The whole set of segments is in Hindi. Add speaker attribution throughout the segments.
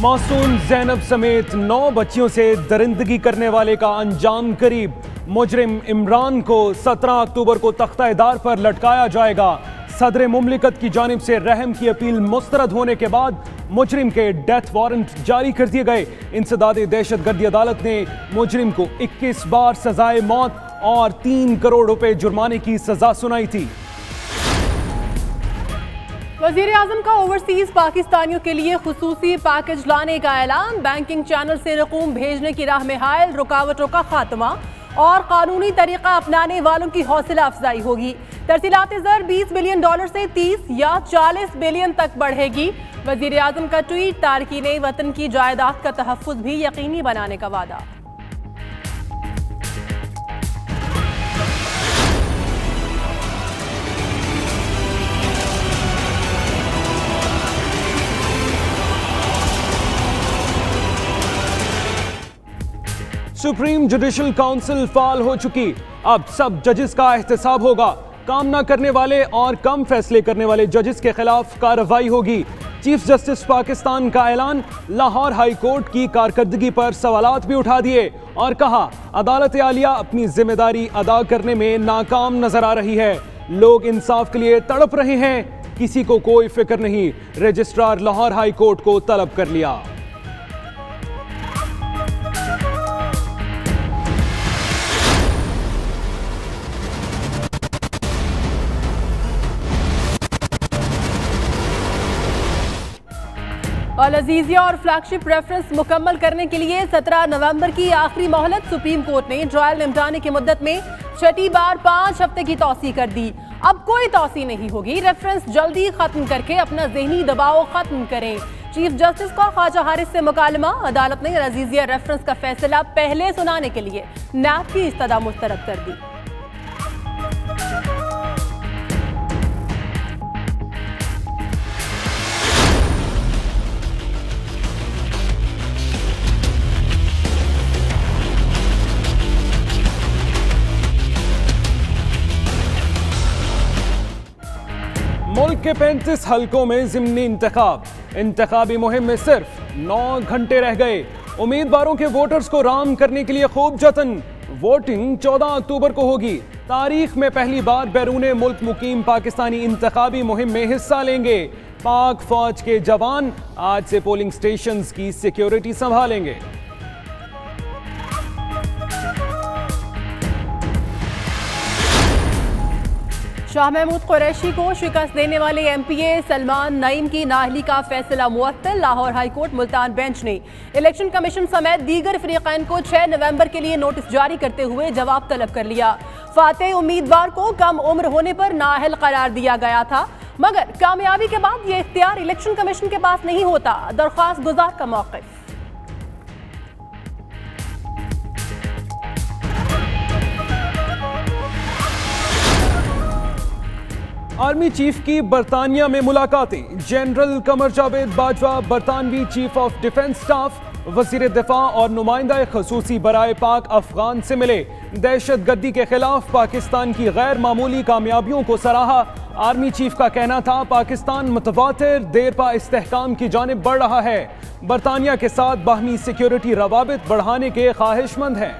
Speaker 1: मासूम ज़ैनब समेत 9 बच्चियों से दरिंदगी करने वाले का अंजाम करीब। मुजरिम इमरान को 17 अक्टूबर को तख्ता-ए-दार पर लटकाया जाएगा। सदर मुमलिकत की जानिब से रहम की अपील मुस्तरद होने के बाद मुजरिम के डेथ वारंट जारी कर दिए गए। इंसदाद दहशतगर्दी अदालत ने मुजरिम को 21 बार सजाए मौत और 3 करोड़ रुपए जुर्माने की सजा सुनाई थी।
Speaker 2: वज़ीर आज़म का ओवरसीज पाकिस्तानियों के लिए खुसूसी पैकेज लाने का ऐलान। बैंकिंग चैनल से रकूम भेजने की राह में हायल रुकावटों का खात्मा और कानूनी तरीका अपनाने वालों की हौसला अफजाई होगी। तरसीलात ज़र $20 बिलियन से 30 या 40 बिलियन तक बढ़ेगी। वज़ीर आज़म का ट्वीट, तारकीने वतन की जायदाद का तहफ़्फ़ुज़ भी यकीनी बनाने का वादा।
Speaker 1: सुप्रीम जुडिशल काउंसिल फाल हो चुकी। अब सब जजेस का एहतसाब होगा। काम न करने वाले और कम फैसले करने वाले जजेस के खिलाफ कार्रवाई होगी। चीफ जस्टिस पाकिस्तान का ऐलान। लाहौर हाई कोर्ट की कारकर्दगी पर सवालात भी उठा दिए और कहा अदालत आलिया अपनी जिम्मेदारी अदा करने में नाकाम नजर आ रही है। लोग इंसाफ के लिए तड़प रहे हैं, किसी को कोई फिक्र नहीं। रजिस्ट्रार लाहौर हाई कोर्ट को तलब कर लिया।
Speaker 2: अल अजीजिया और फ्लैगशिप रेफरेंस मुकम्मल करने के लिए 17 नवंबर की आखिरी मोहलत सुप्रीम कोर्ट ने ट्रायल निपटाने की मुद्दत में छठी बार 5 हफ्ते की तौसी कर दी। अब कोई तौसी नहीं होगी। रेफरेंस जल्दी खत्म करके अपना ज़हनी दबाव खत्म करें। चीफ जस्टिस का ख्वाजा हारिस से मुकालमा। अदालत ने अल अजीजिया रेफरेंस का फैसला पहले सुनाने के लिए नैब की इस्तदा मुस्तरद कर दी।
Speaker 1: मुल्क के 35 हलकों में ज़िमनी इंतखाबी मुहिम में सिर्फ 9 घंटे रह गए। उम्मीदवारों के वोटर्स को राम करने के लिए खूब जतन। वोटिंग 14 अक्टूबर को होगी। तारीख में पहली बार बैरूने मुल्क मुकीम पाकिस्तानी इंतखाबी मुहिम में हिस्सा लेंगे। पाक फौज के जवान आज से पोलिंग स्टेशंस की सिक्योरिटी संभालेंगे।
Speaker 2: शाह महमूद कुरैशी को शिकस्त देने वाले MPA सलमान नईम की नाअहली का फैसला मुअत्तल। Lahore high court Multan bench ने इलेक्शन कमीशन समेत दीगर फरीक़ैन को 6 नवंबर के लिए नोटिस जारी करते हुए जवाब तलब कर लिया। फातेह उम्मीदवार को कम उम्र होने पर नाअहल करार दिया गया था, मगर कामयाबी के बाद ये इख्तियार इलेक्शन कमीशन के पास नहीं होता। दरख्वास्त गुजार का मौक़िफ़।
Speaker 1: आर्मी चीफ की बरतानिया में मुलाकातें। जनरल कमर जावेद बाजवा बरतानवी चीफ ऑफ डिफेंस स्टाफ, वजीर दिफा और नुमाइंदा खसूसी बराए पाक अफगान से मिले। दहशतगर्दी के खिलाफ पाकिस्तान की गैर मामूली कामयाबियों को सराहा। आर्मी चीफ का कहना था पाकिस्तान मुतवातिर देरपा इस्तेहकाम की जानिब बढ़ रहा है। बरतानिया के साथ बाहमी सिक्योरिटी रवाबित बढ़ाने के ख्वाहिशमंद हैं।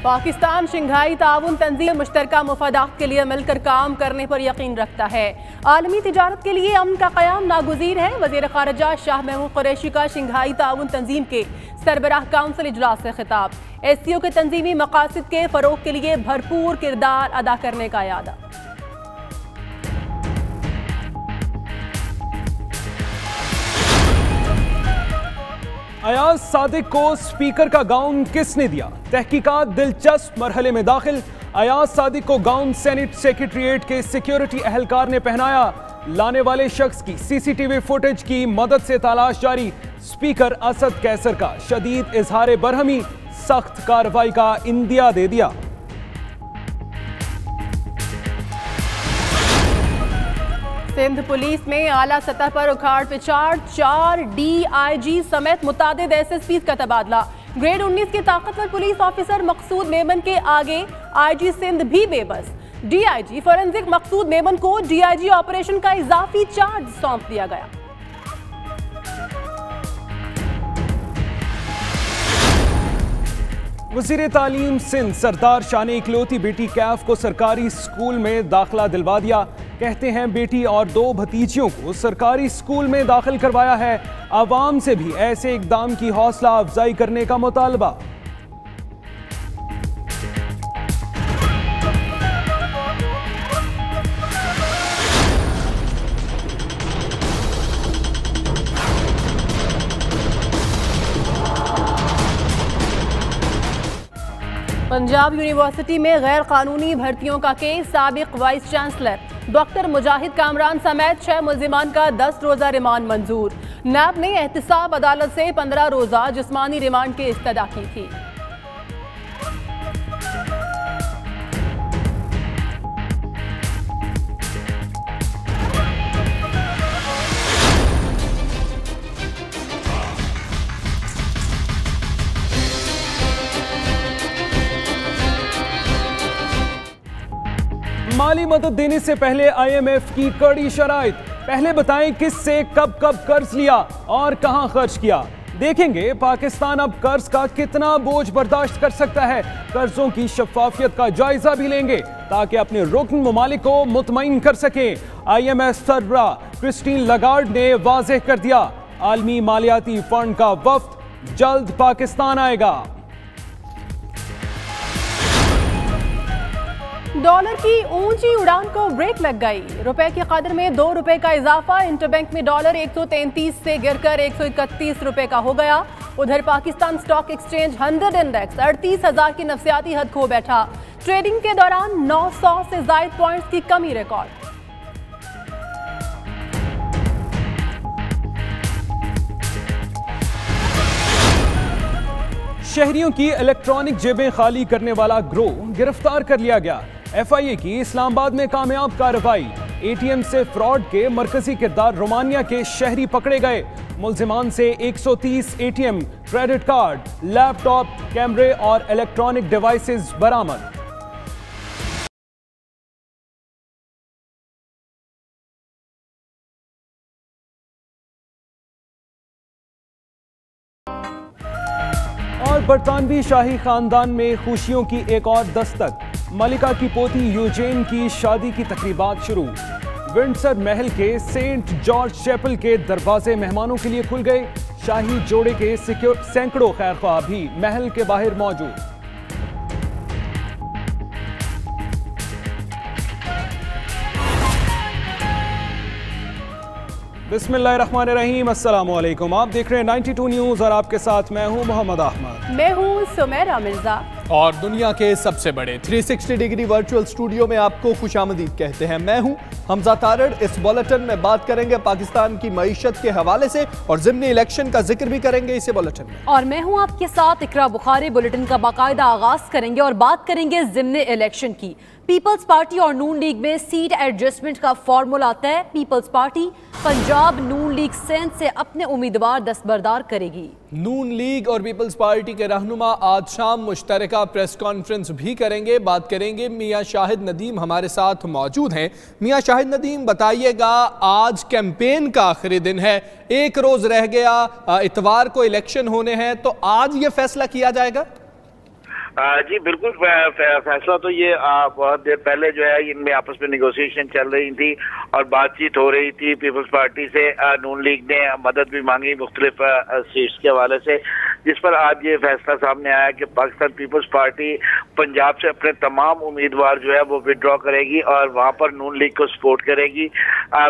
Speaker 2: पाकिस्तान शंघाई ताउन तंजीम मुश्तरका मुफादात के लिए मिलकर काम करने पर यकीन रखता है। आलमी तिजारत के लिए अमन का क़याम नागुज़ीर है। वज़ीर ख़ारिजा शाह महमूद कुरैशी का शंघाई ताउन तंजीम के सरबराह काउंसिल इजलास से खिताब। SCO के तंजीमी मकासद के फ़रोग़ के लिए भरपूर किरदार अदा करने का यादा।
Speaker 1: अयाज सादिक को स्पीकर का गाउन किसने दिया? तहकीकात दिलचस्प मरहले में दाखिल। अयाज सादिक को गाउन सेनेट सेक्रेटरीट के सिक्योरिटी एहलकार ने पहनाया। लाने वाले शख्स की CCTV फुटेज की मदद से तलाश जारी। स्पीकर असद कैसर का शदीद इजहार बरहमी, सख्त कार्रवाई का इंदिया दे दिया।
Speaker 2: सिंध पुलिस में आला सतह पर उखाड़ पिछाड़, 4 DIG समेत मुतादिद SSPs का तबादला। ग्रेड 19 के ताकतवर पुलिस ऑफिसर मकसूद मेमन के आगे IG सिंध भी बेबस। डीआईजी फॉरेंसिक मकसूद मेमन को डीआईजी ऑपरेशन का इजाफी चार्ज सौंप दिया गया।
Speaker 1: वज़ीर तालीम सिंध सरदार शाह ने इकलौती बेटी कैफ को सरकारी स्कूल में दाखिला दिलवा दिया। कहते हैं बेटी और 2 भतीजियों को सरकारी स्कूल में दाखिल करवाया है। आवाम से भी ऐसे इकदाम की हौसला अफजाई करने का मुतालबा।
Speaker 2: पंजाब यूनिवर्सिटी में गैर कानूनी भर्तियों का केस। साबिक वाइस चांसलर डॉक्टर मुजाहिद कामरान समेत 6 मुल्जिमान का 10 रोज़ा रिमांड मंजूर। नैब ने एहतिसाब अदालत से 15 रोज़ा जिस्मानी रिमांड की इस्तदा की थी।
Speaker 1: माली मदद देने से पहले आईएमएफ की कड़ी शराइत। पहले बताएं किससे कब कब कर्ज लिया और कहां खर्च किया। देखेंगे पाकिस्तान अब कर्ज का कितना बोझ बर्दाश्त कर सकता है। कर्जों की शफाफियत का जायजा भी लेंगे ताकि अपने रुकन ममालिक को मुतमईन कर सकें। आईएमएफ सरबराह क्रिस्टीन लगार्ड ने वाज़ेह कर दिया, आलमी मालियाती फंड का वफ्द जल्द पाकिस्तान आएगा।
Speaker 2: डॉलर की ऊंची उड़ान को ब्रेक लग गई। रुपए की कदर में 2 रुपए का इजाफा। इंटरबैंक में डॉलर 133 से गिरकर 131 रुपए का हो गया। उधर पाकिस्तान स्टॉक एक्सचेंज 100 इंडेक्स 38,000 की नफसियाती हद खो बैठा। ट्रेडिंग के दौरान 900 से ज्यादा पॉइंट्स की कमी रिकॉर्ड।
Speaker 1: शहरियों की इलेक्ट्रॉनिक जेबें खाली करने वाला गिरोह गिरफ्तार कर लिया गया। एफआईए की इस्लामाबाद में कामयाब कार्रवाई। एटीएम से फ्रॉड के मरकजी किरदार रोमानिया के शहरी पकड़े गए। मुल्जिमान से 130 एटीएम, क्रेडिट कार्ड, लैपटॉप, कैमरे और इलेक्ट्रॉनिक डिवाइसेस बरामद। और बरतानवी शाही खानदान में खुशियों की एक और दस्तक। मलिका की पोती यूजेन की शादी की तकरीबात शुरू। विंडसर महल के सेंट जॉर्ज चैपल के दरवाजे मेहमानों के लिए खुल गए। शाही जोड़े के सैकड़ों खैरख्वाह भी महल के बाहर मौजूद। बिस्मिल्लाहिर्रहमानिर्रहीम, अस्सलाम वालेकुम। आप देख रहे हैं 92 न्यूज़ और आपके साथ मैं हूं मोहम्मद अहमद।
Speaker 2: मैं हूं सुमेरा मिर्जा
Speaker 3: और दुनिया के सबसे बड़े 360 डिग्री वर्चुअल स्टूडियो में आपको खुशामदीद कहते हैं। मैं हूं हमजा तारड़। इस बुलेटिन में बात करेंगे पाकिस्तान की मईशत के हवाले से और ज़िमनी इलेक्शन का जिक्र भी करेंगे इसी बुलेटिन में।
Speaker 4: और मैं हूं आपके साथ इकरा बुखारी। बुलेटिन का बाकायदा आगाज करेंगे और बात करेंगे ज़िमनी इलेक्शन की। पीपल्स पार्टी और नून लीग में सीट एडजस्टमेंट का फॉर्मूला तय। पीपल्स पार्टी पंजाब नून लीग सिंध से अपने उम्मीदवार दस्तबरदार करेगी।
Speaker 3: नून लीग और पीपल्स पार्टी के रहनुमा आज शाम मुश्तरका प्रेस कॉन्फ्रेंस भी करेंगे। बात करेंगे, मियां शाहिद नदीम हमारे साथ मौजूद हैं। मियां शाहिद नदीम, बताइएगा, आज कैंपेन का आखिरी दिन है, एक रोज रह गया, इतवार को इलेक्शन होने हैं, तो आज ये फैसला किया जाएगा?
Speaker 5: जी बिल्कुल, फैसला तो ये बहुत देर पहले जो है इनमें आपस में निगोशिएशन चल रही थी और बातचीत हो रही थी। पीपल्स पार्टी से नून लीग ने मदद भी मांगी मुख्तलिफ सीट्स के हवाले से, जिस पर आज ये फैसला सामने आया कि पाकिस्तान पीपल्स पार्टी पंजाब से अपने तमाम उम्मीदवार जो है वो विड्रॉ करेगी और वहाँ पर नून लीग को सपोर्ट करेगी।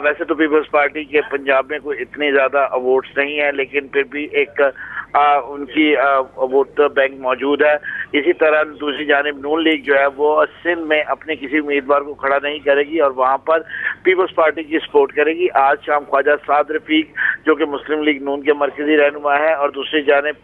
Speaker 5: वैसे तो पीपल्स पार्टी के पंजाब में कोई इतने ज़्यादा वोट्स नहीं है, लेकिन फिर भी एक उनकी वोट बैंक मौजूद है। इसी तरह दूसरी जानिब नून लीग जो है वो सिंध में अपने किसी उम्मीदवार को खड़ा नहीं करेगी और वहाँ पर पीपल्स पार्टी की सपोर्ट करेगी। आज शाम ख्वाजा साद रफीक जो कि मुस्लिम लीग नून के मरकजी रहनुमा है और दूसरी जानिब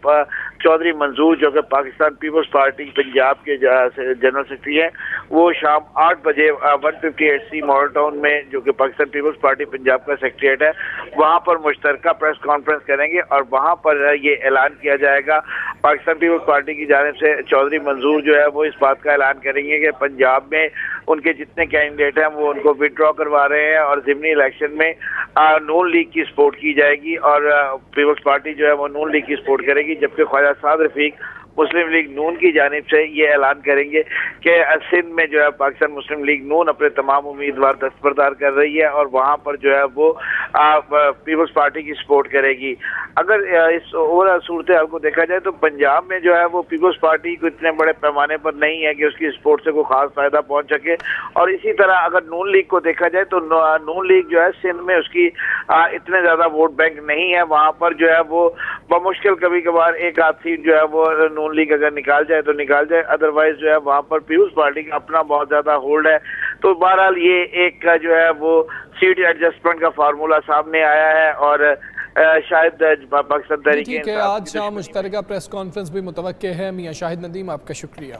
Speaker 5: चौधरी मंजूर जो कि पाकिस्तान पीपल्स पार्टी पंजाब के जनरल सेक्रेटरी हैं, वो शाम 8 बजे 158C मॉडल टाउन में जो कि पाकिस्तान पीपल्स पार्टी पंजाब का सेक्रेटरीट है, वहाँ पर मुश्तरका प्रेस कॉन्फ्रेंस करेंगे और वहाँ पर ये ऐलान किया जाएगा। पाकिस्तान पीपल्स पार्टी की जानिब से चौधरी मंजूर जो है वो इस बात का ऐलान करेंगे कि पंजाब में उनके जितने कैंडिडेट हैं वो उनको विड्रॉ करवा रहे हैं और ज़िमनी इलेक्शन में नून लीग की सपोर्ट की जाएगी और पीपल्स पार्टी जो है वो नून लीग की सपोर्ट करेगी, जबकि ख्वाजा साद रफीक मुस्लिम लीग नून की जानिब से ये ऐलान करेंगे कि सिंध में जो है पाकिस्तान मुस्लिम लीग नून अपने तमाम उम्मीदवार दस्तबरदार कर रही है और वहाँ पर जो है वो पीपल्स पार्टी की सपोर्ट करेगी। अगर इस ओवरऑल सूरत हाल को देखा जाए तो पंजाब में जो है वो पीपल्स पार्टी को इतने बड़े पैमाने पर नहीं है कि उसकी सपोर्ट से कोई खास फायदा पहुँच सके, और इसी तरह अगर नून लीग को देखा जाए तो नून लीग जो है सिंध में उसकी इतने ज़्यादा वोट बैंक नहीं है, वहाँ पर जो है वो बमुश्किल कभी कभार एक आध सीट जो है वो नून लीग अगर निकाल जाए तो निकाल जाए, अदरवाइज जो है वहाँ पर पीपल्स पार्टी का अपना बहुत ज्यादा होल्ड है। तो बहरहाल ये एक का जो है वो सीट एडजस्टमेंट का फार्मूला सामने आया है और शायद पाकिस्तान तहरीक
Speaker 3: ठीक है। आज शाम मुश्तरका प्रेस कॉन्फ्रेंस भी मुतवक्के है। मियां शाहिद नदीम, आपका शुक्रिया।